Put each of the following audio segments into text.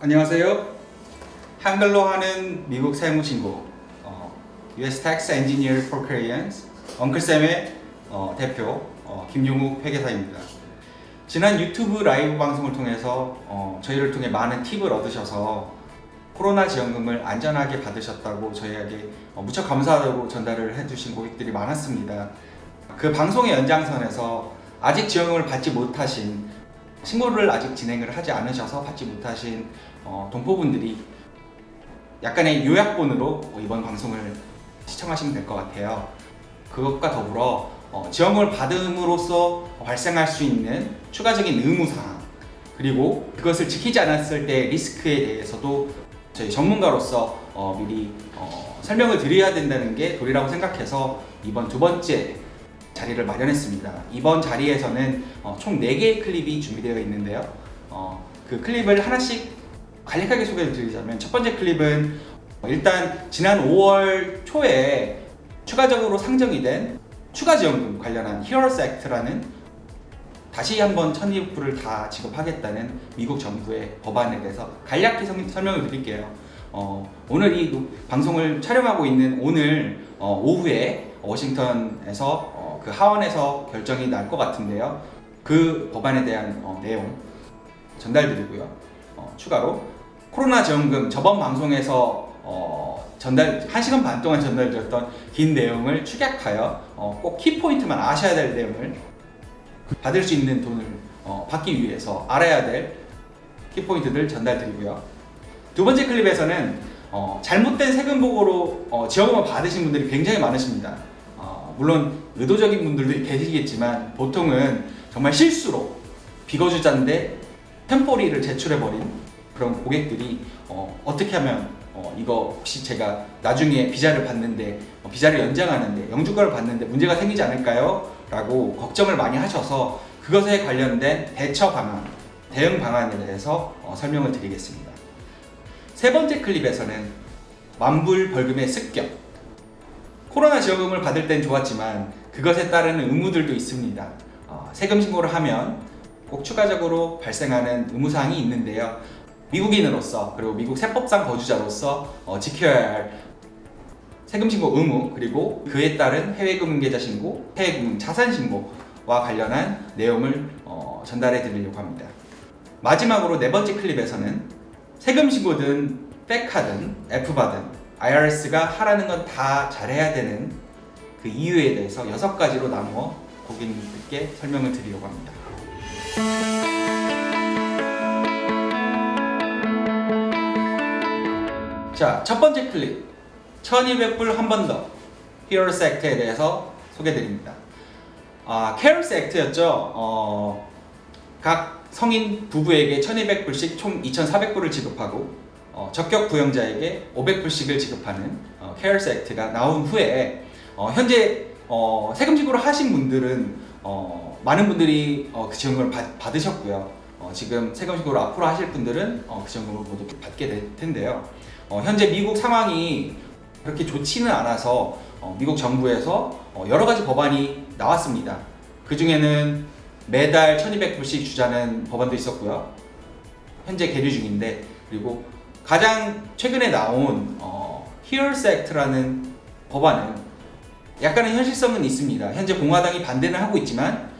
안녕하세요. 한글로 하는 미국 세무신고 US Tax Engineer for Koreans 엉클쌤의 대표 김용욱 회계사입니다. 지난 유튜브 라이브 방송을 통해서 저희를 통해 많은 팁을 얻으셔서 코로나 지원금을 안전하게 받으셨다고 저희에게 무척 감사하다고 전달을 해주신 고객들이 많았습니다. 그 방송의 연장선에서 아직 지원금을 받지 못하신, 신고를 아직 진행을 하지 않으셔서 받지 못하신 동포분들이 약간의 요약본으로 이번 방송을 시청하시면 될 것 같아요. 그것과 더불어 지원금을 받음으로써 발생할 수 있는 추가적인 의무사항, 그리고 그것을 지키지 않았을 때 리스크에 대해서도 저희 전문가로서 미리 설명을 드려야 된다는 게 도리라고 생각해서 이번 두 번째 자리를 마련했습니다. 이번 자리에서는 총 4개의 클립이 준비되어 있는데요. 그 클립을 하나씩 간략하게 소개를 드리자면, 첫 번째 클립은 일단 지난 5월 초에 추가적으로 상정이 된 추가 지원금 관련한 히어로스 액트라는, 다시 한번 1,200불을 다 지급하겠다는 미국 정부의 법안에 대해서 간략히 설명을 드릴게요. 오늘 이 방송을 촬영하고 있는 오늘 오후에 워싱턴에서 그 하원에서 결정이 날 것 같은데요. 그 법안에 대한 내용 전달드리고요. 추가로 코로나 지원금 저번 방송에서 1시간 반 동안 전달드렸던 긴 내용을 축약하여 꼭 키포인트만 아셔야 될 내용을, 받을 수 있는 돈을 받기 위해서 알아야 될 키포인트들 전달드리고요. 두 번째 클립에서는 잘못된 세금 보고로 지원금을 받으신 분들이 굉장히 많으십니다. 물론 의도적인 분들도 계시겠지만 보통은 정말 실수로 비거주자인데 템포리를 제출해버린 그런 고객들이 어떻게 하면 이거 혹시 제가 나중에 비자를 받는데, 비자를 연장하는데, 영주권을 받는데 문제가 생기지 않을까요? 라고 걱정을 많이 하셔서 그것에 관련된 대처 방안, 대응 방안에 대해서 설명을 드리겠습니다. 세 번째 클립에서는 만불 벌금의 습격. 코로나 지원금을 받을 땐 좋았지만 그것에 따르는 의무들도 있습니다. 세금 신고를 하면 꼭 추가적으로 발생하는 의무사항이 있는데요. 미국인으로서, 그리고 미국 세법상 거주자로서 지켜야 할 세금 신고 의무, 그리고 그에 따른 해외금융 계좌 신고, 해외금융 자산 신고와 관련한 내용을 전달해 드리려고 합니다. 마지막으로 네 번째 클립에서는 세금 신고든 FECA든 F바든 IRS가 하라는 건 다 잘해야 되는 그 이유에 대해서 6가지로 나누어 고객님들께 설명을 드리려고 합니다. 자, 첫 번째 클립, 1,200불 한 번 더 히어로스 액트에 대해서 소개드립니다. 케어스 액트였죠. 각 성인 부부에게 1,200불씩 총 2,400불을 지급하고 적격 부영자에게 500불씩을 지급하는 케어스 액트가 나온 후에 현재 세금 신고를 하신 분들은 많은 분들이 그 지원금을 받으셨고요. 지금 세금 신고를 앞으로 하실 분들은 그 지원금을 모두 받게 될 텐데요. 현재 미국 상황이 그렇게 좋지는 않아서 미국 정부에서 여러 가지 법안이 나왔습니다. 그 중에는 매달 1,200불씩 주자는 법안도 있었고요. 현재 계류 중인데, 그리고 가장 최근에 나온 히어로스 액트라는 법안은 약간의 현실성은 있습니다. 현재 공화당이 반대는 하고 있지만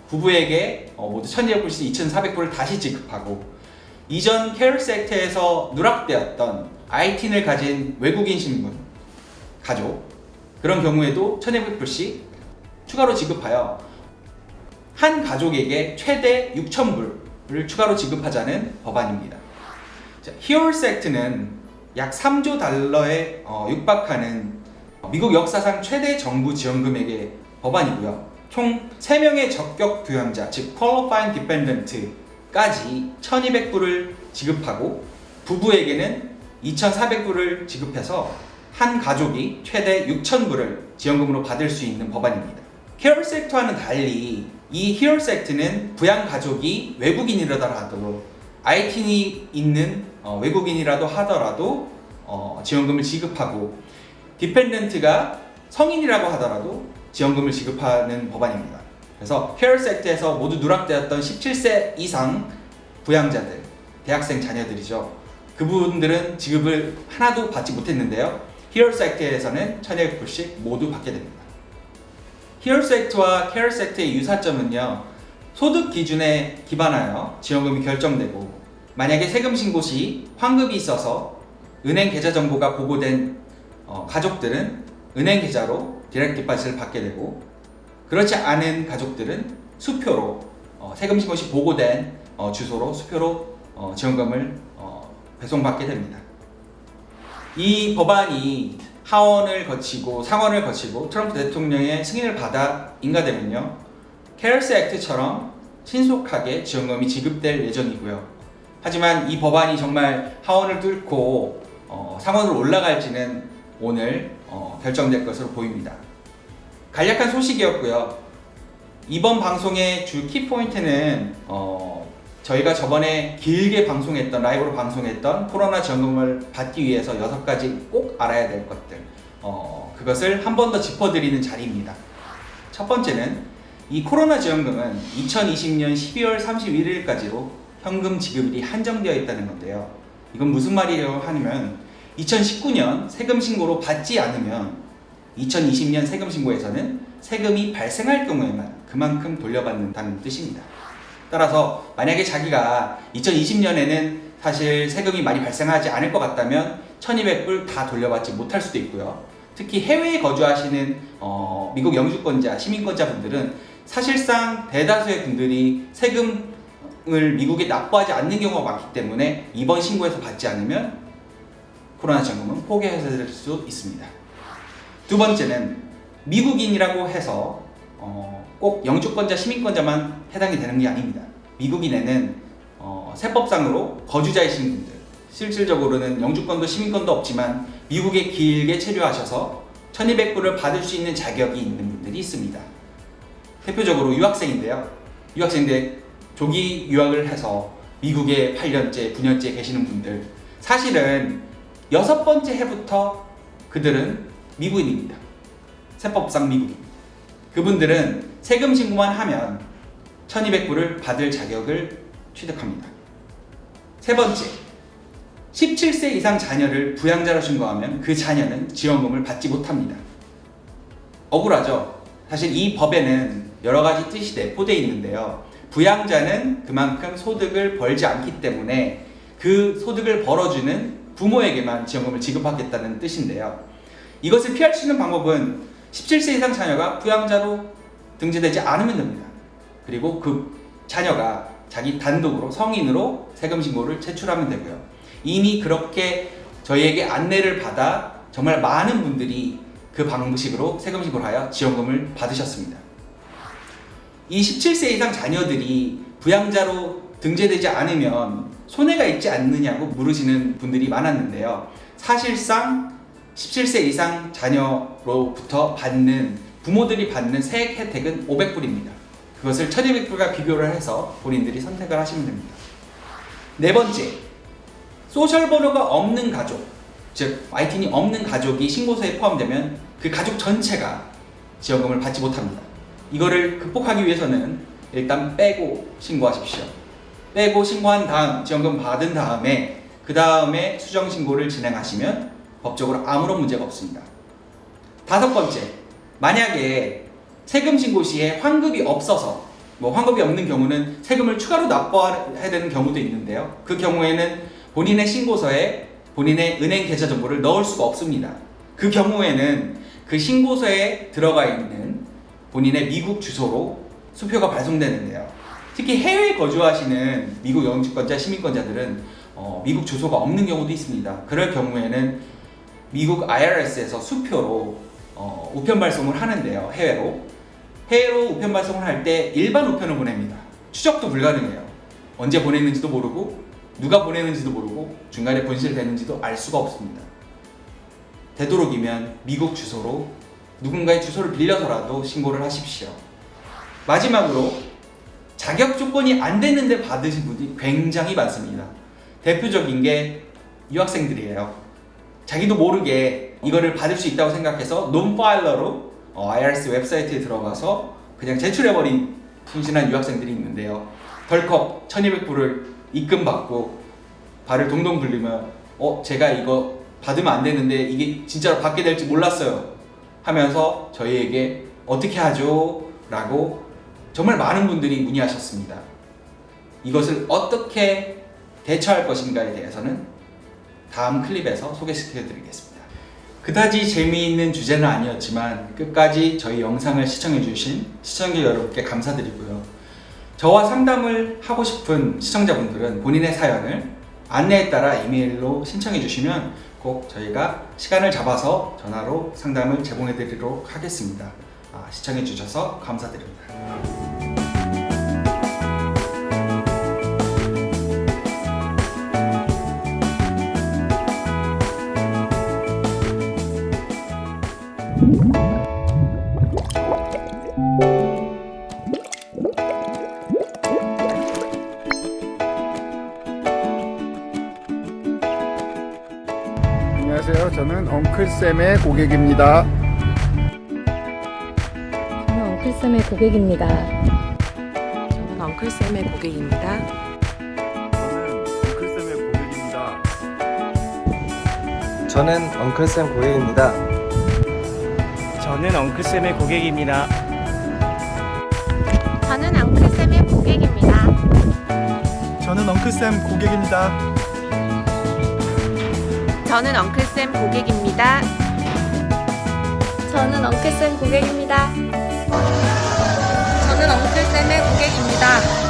부부에게 모두 1,200불씩 2,400불을 다시 지급하고, 이전 히어로스 액트에서 누락되었던 IT인을 가진 외국인 신분 가족, 그런 경우에도 1,200불씩 추가로 지급하여 한 가족에게 최대 6,000불을 추가로 지급하자는 법안입니다. 히어로스 액트는 약 3조 달러에 육박하는 미국 역사상 최대 정부 지원금액의 법안이고요. 총 3명의 적격 부양자, 즉 Qualifying Dependent까지 1,200불을 지급하고 부부에게는 2,400불을 지급해서 한 가족이 최대 6,000불을 지원금으로 받을 수 있는 법안입니다. 히어로스 액트와는 달리 이 히어로스 액트는 부양 가족이 외국인이라도 IT인이 있는 외국인이라도 하더라도 지원금을 지급하고, 디펜던트가 성인이라고 하더라도 지원금을 지급하는 법안입니다. 그래서 히어로스 액트에서 모두 누락되었던 17세 이상 부양자들, 대학생 자녀들이죠. 그분들은 지급을 하나도 받지 못했는데요. 히어로스 액트에서는 1,200불씩 모두 받게 됩니다. 히어로스 액트와 케어스 액트의 유사점은요, 소득 기준에 기반하여 지원금이 결정되고, 만약에 세금 신고 시 환급이 있어서 은행 계좌 정보가 보고된 가족들은 은행 계좌로 디렉트 디파짓을 받게 되고, 그렇지 않은 가족들은 수표로 세금 신고 시 보고된 주소로 수표로 지원금을 배송받게 됩니다. 이 법안이 하원을 거치고 상원을 거치고 트럼프 대통령의 승인을 받아 인가되면요, 케어스 액트처럼 신속하게 지원금이 지급될 예정이고요. 하지만 이 법안이 정말 하원을 뚫고 상원으로 올라갈지는 오늘 결정될 것으로 보입니다. 간략한 소식이었고요. 이번 방송의 주 키포인트는 저희가 저번에 길게 방송했던, 라이브로 방송했던 코로나 지원금을 받기 위해서 6가지 꼭 알아야 될 것들, 그것을 한 번 더 짚어드리는 자리입니다. 첫 번째는 이 코로나 지원금은 2020년 12월 31일까지로 현금 지급일이 한정되어 있다는 건데요. 이건 무슨 말이라고 하면 2019년 세금 신고로 받지 않으면 2020년 세금 신고에서는 세금이 발생할 경우에만 그만큼 돌려받는다는 뜻입니다. 따라서 만약에 자기가 2020년에는 사실 세금이 많이 발생하지 않을 것 같다면 1,200불 다 돌려받지 못할 수도 있고요. 특히 해외에 거주하시는 미국 영주권자, 시민권자 분들은 사실상 대다수의 분들이 세금을 미국에 납부하지 않는 경우가 많기 때문에 이번 신고에서 받지 않으면 코로나 지원금은 포기해야 수 있습니다. 두 번째는 미국인이라고 해서 꼭 영주권자, 시민권자만 해당이 되는 게 아닙니다. 미국인에는 세법상으로 거주자이신 분들, 실질적으로는 영주권도 시민권도 없지만 미국에 길게 체류하셔서 1,200불을 받을 수 있는 자격이 있는 분들이 있습니다. 대표적으로 유학생인데요. 유학생인데 조기 유학을 해서 미국에 8년째, 9년째 계시는 분들, 사실은 6번째 해부터 그들은 미국인입니다. 세법상 미국인. 그분들은 세금 신고만 하면 1,200불을 받을 자격을 취득합니다. 세 번째, 17세 이상 자녀를 부양자로 신고하면 그 자녀는 지원금을 받지 못합니다. 억울하죠? 사실 이 법에는 여러 가지 뜻이 내포되어 있는데요. 부양자는 그만큼 소득을 벌지 않기 때문에 그 소득을 벌어주는 부모에게만 지원금을 지급하겠다는 뜻인데요. 이것을 피할 수 있는 방법은 17세 이상 자녀가 부양자로 등재되지 않으면 됩니다. 그리고 그 자녀가 자기 단독으로 성인으로 세금 신고를 제출하면 되고요. 이미 그렇게 저희에게 안내를 받아 정말 많은 분들이 그 방식으로 세금 신고를 하여 지원금을 받으셨습니다. 이 17세 이상 자녀들이 부양자로 등재되지 않으면 손해가 있지 않느냐고 물으시는 분들이 많았는데요. 사실상 17세 이상 자녀로부터 받는, 부모들이 받는 세액 혜택은 500불입니다. 그것을 1,200불과 비교를 해서 본인들이 선택을 하시면 됩니다. 네 번째, 소셜번호가 없는 가족, 즉 IT인이 없는 가족이 신고서에 포함되면 그 가족 전체가 지원금을 받지 못합니다. 이거를 극복하기 위해서는 일단 빼고 신고하십시오. 빼고 신고한 다음, 지원금 받은 다음에 그 다음에 수정 신고를 진행하시면 법적으로 아무런 문제가 없습니다. 다섯 번째, 만약에 세금 신고 시에 환급이 없어서, 환급이 없는 경우는 세금을 추가로 납부해야 되는 경우도 있는데요. 그 경우에는 본인의 신고서에 본인의 은행 계좌 정보를 넣을 수가 없습니다. 그 경우에는 그 신고서에 들어가 있는 본인의 미국 주소로 수표가 발송되는데요. 특히 해외에 거주하시는 미국 영주권자, 시민권자들은 미국 주소가 없는 경우도 있습니다. 그럴 경우에는 미국 IRS에서 수표로 우편 발송을 하는데요. 해외로 우편 발송을 할 때 일반 우편을 보냅니다. 추적도 불가능해요. 언제 보냈는지도 모르고 누가 보냈는지도 모르고 중간에 분실되는지도 알 수가 없습니다. 되도록이면 미국 주소로 누군가의 주소를 빌려서라도 신고를 하십시오. 마지막으로 자격 조건이 안 됐는데 받으신 분이 굉장히 많습니다. 대표적인 게 유학생들이에요. 자기도 모르게 이거를 받을 수 있다고 생각해서 논파일러로 IRS 웹사이트에 들어가서 그냥 제출해버린 순진한 유학생들이 있는데요. 덜컥 1,200불을 입금받고 발을 동동 굴리면 제가 이거 받으면 안 되는데 이게 진짜로 받게 될지 몰랐어요 하면서 저희에게 어떻게 하죠? 라고 정말 많은 분들이 문의하셨습니다. 이것을 어떻게 대처할 것인가에 대해서는 다음 클립에서 소개시켜 드리겠습니다. 그다지 재미있는 주제는 아니었지만 끝까지 저희 영상을 시청해 주신 시청자 여러분께 감사드리고요. 저와 상담을 하고 싶은 시청자분들은 본인의 사연을 안내에 따라 이메일로 신청해 주시면 꼭 저희가 시간을 잡아서 전화로 상담을 제공해 드리도록 하겠습니다. 시청해 주셔서 감사드립니다. 안녕하세요. 저는 엉클쌤의 고객입니다. 저는 엉클쌤의 고객입니다. 저는 엉클쌤의 고객입니다. 저는 엉클쌤 고객입니다. 저는 엉클쌤의 고객입니다. 저는 엉클쌤의 고객입니다. 저는 엉클쌤 고객입니다. 저는 엉클쌤 고객입니다. 저는 엉클쌤 고객입니다. 저는 엉클쌤의 고객입니다.